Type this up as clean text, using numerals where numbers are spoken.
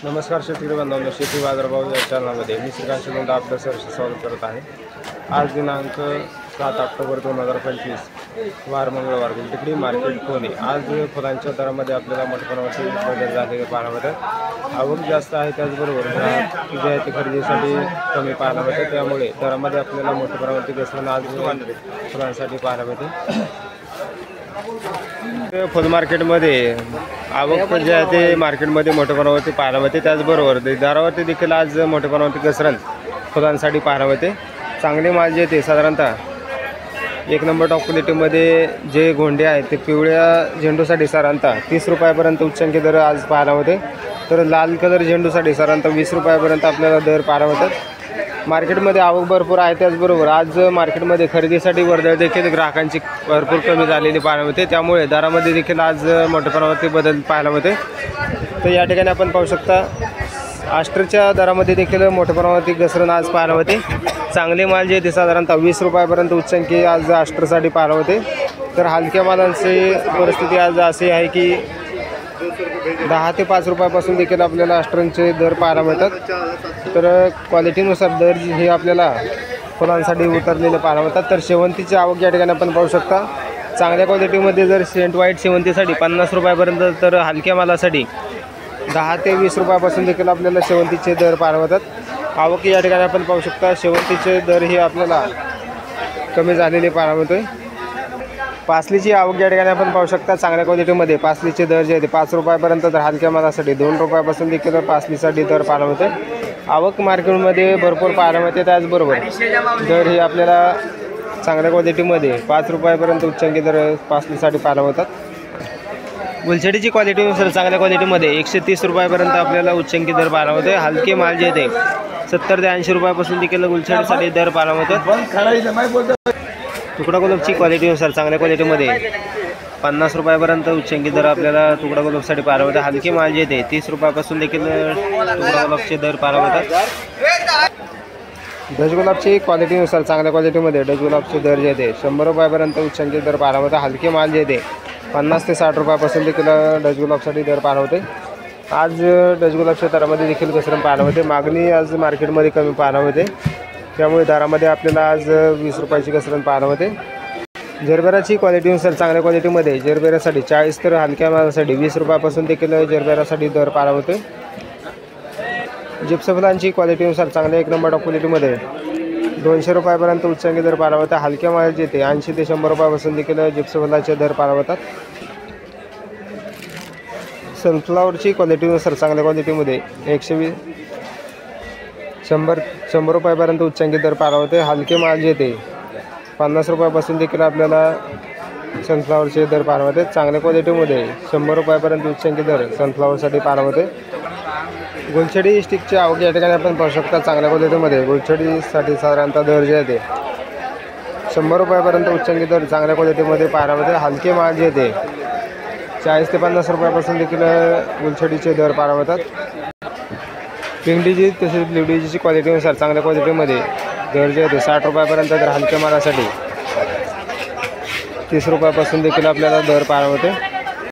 नमस्कार शेतकरी बांधवांनो, शेती बाजारभाव या चॅनलमध्ये मी श्रीकांत लोंढे आपलं सहर्ष स्वागत करत आहे। आज दिनांक 7 ऑक्टोबर 2025 वार मंगळवार गुलटेकडी मार्केट पुणे। आज फुलांच्या दरामध्ये आपल्याला मोठ्या प्रमाणात बदल झालेले पाहायला मिळतात। आवक जास्त आहे, त्याचबरोबर जे आहे ते खरेदीसाठी कमी पाहायला मिळते, त्यामुळे दरामध्ये आपल्याला मोठ्या प्रमाणात घसरण आज फुलांसाठी पाहायला मिळते। फुल मार्केटमध्ये आवक जे आहे ते मार्केटमध्ये मोठ्या प्रमाणावरती पाहायला मिळते, त्याचबरोबर दरावरती देखील आज मोठ्या प्रमाणावरती घसरण फुलांसाठी पाहायला मिळते। चांगले माल जे ते साधारणतः 1 नंबर टॉप क्वालिटीमध्ये जे गोंडे आहेत ते पिवळ्या झेंडूसाठी साधारणतः 30 रुपयापर्यंत उच्चांकी दर आज पाहायला मिळते, तर लाल कलर झेंडूसाठी साधारणतः 20 रुपयापर्यंत आपल्याला दर पाहायला मिळतात। मार्केटमध्ये आवक भरपूर आहे, त्याचबरोबर आज मार्केटमध्ये खरेदीसाठी वर्दळ देखील ग्राहकांची भरपूर कमी झालेली पाहायला मिळते, त्यामुळे दरामध्ये देखील आज मोठ्या प्रमाणावरती बदल पाहायला मिळते। तर या ठिकाणी आपण पाहू शकता आष्ट्रच्या दरामध्ये देखील मोठ्या प्रमाणावरती घसरण आज पाहायला मिळते। चांगले माल जे ते साधारणतः 20 रुपयापर्यंत उच्चांकी आज आष्ट्रसाठी पाहायला मिळते, तर हलक्या मालांची परिस्थिती आज अशी आहे की 10 ते 5 रुपयापासून देखील आपल्याला आष्ट्रांचे दर पाहायला मिळतात। तर क्वालिटीनुसार दर हे आपल्याला फुलांसाठी उतरलेले पाहायला मिळतात। तर शेवंतीची आवक या ठिकाणी आपण पाहू शकता। चांगल्या क्वालिटीमध्ये जर सेंट व्हाईट शेवंतीसाठी 50 रुपयापर्यंत, तर हलक्या मालासाठी 10 ते 20 रुपयापासून देखील आपल्याला शेवंतीचे दर पाहायला मिळतात। आवक या ठिकाणी आपण पाहू शकता शेवंतीचे दर हे आपल्याला कमी झालेले पाहायला मिळतोय। पासलीची आवक या ठिकाणी आपण पाहू शकता। चांगल्या क्वालिटीमध्ये पासलीचे दर जे आहे ते 5 रुपयापर्यंत, तर हलक्या मालासाठी 2 रुपयापासून देखील पासलीसाठी दर पाहायला मिळते। आवक मार्केटमध्ये भरपूर पाहायला मिळते, त्याचबरोबर दर हे आपल्याला चांगल्या क्वालिटीमध्ये 5 रुपयापर्यंत उच्चांकी दर पासलीसाठी पाहायला मिळतात। गुलछडीची क्वालिटीनुसार चांगल्या क्वालिटीमध्ये 130 रुपयापर्यंत आपल्याला उच्चांकी दर पाहायला मिळते। हलके माल जे ते 70 ते 80 रुपयापासून देखील गुलछडीसाठी दर पाहायला मिळतात। तुकडा गुलाबची क्वालिटीनुसार चांगल्या क्वालिटीमध्ये 50 रुपयापर्यंत उच्चांकी दर आपल्याला तुकडा गुलाबसाठी पाहायला मिळतात। हलके माल जे ते 30 रुपयापासून देखील तुकडा गुलाबचे दर पाहायला मिळतात। डच गुलाबची क्वालिटीनुसार चांगल्या क्वालिटीमध्ये डच गुलाबचे दर जे ते 100 रुपयापर्यंत उच्चांकी दर पाहायला मिळतात। हलके माल जे ते 50 ते 60 रुपयापासून देखील डच गुलाबसाठी दर पाहायला मिळते। आज डच गुलाबच्या दरामध्ये देखील घसरण पाहायला मिळते। मागणी आज मार्केटमध्ये कमी पाहायला मिळते, त्यामुळे दरामध्ये आपल्याला आज 20 रुपयाची घसरण पाहायला मिळते। जरबेराची क्वालिटीनुसार चांगल्या क्वालिटीमध्ये जरबेरासाठी 40, तर हलक्या मालासाठी 20 रुपयापासून देखील जरबेरासाठी दर पाहायला मिळते। जिप्स फुलांची क्वालिटीनुसार चांगल्या 1 नंबर टॉप क्वालिटीमध्ये 200 रुपयापर्यंत उच्चांकी दर पाहायला मिळतात। हलक्या माल जे ते 80 ते 100 रुपयापासून देखील जिप्स फुलांचे दर पाहायला मिळतात। सनफ्लावरची क्वालिटीनुसार चांगल्या क्वालिटीमध्ये 100 रुपयापर्यंत उच्चांकी दर पाहायला मिळते। हलके माल जे ते 50 रुपयापासून देखील आपल्याला सनफ्लावरचे दर पाहायला मिळते। चांगल्या क्वालिटीमध्ये 100 रुपयापर्यंत उच्चांकी दर सनफ्लावरसाठी पाहायला मिळते। गुलछडी स्टिकची आवक या ठिकाणी आपण पाहू शकता। चांगल्या क्वालिटीमध्ये गुलछडीसाठी साधारणतः दर जे आहे ते 100 रुपयापर्यंत उच्चांकी दर चांगल्या क्वालिटीमध्ये पाहायला मिळते। हलके माल जे ते 40 ते 50 रुपयापासून देखील गुलछडीचे दर पाहायला मिळतात। पिंगडीची तसेच लिवडीची क्वालिटीनुसार चांगल्या क्वालिटीमध्ये दर जे आहे ते 60 रुपयापर्यंत, तर हलक्या मालासाठी 30 रुपयापासून देखील आपल्याला दर पाहायला मिळते।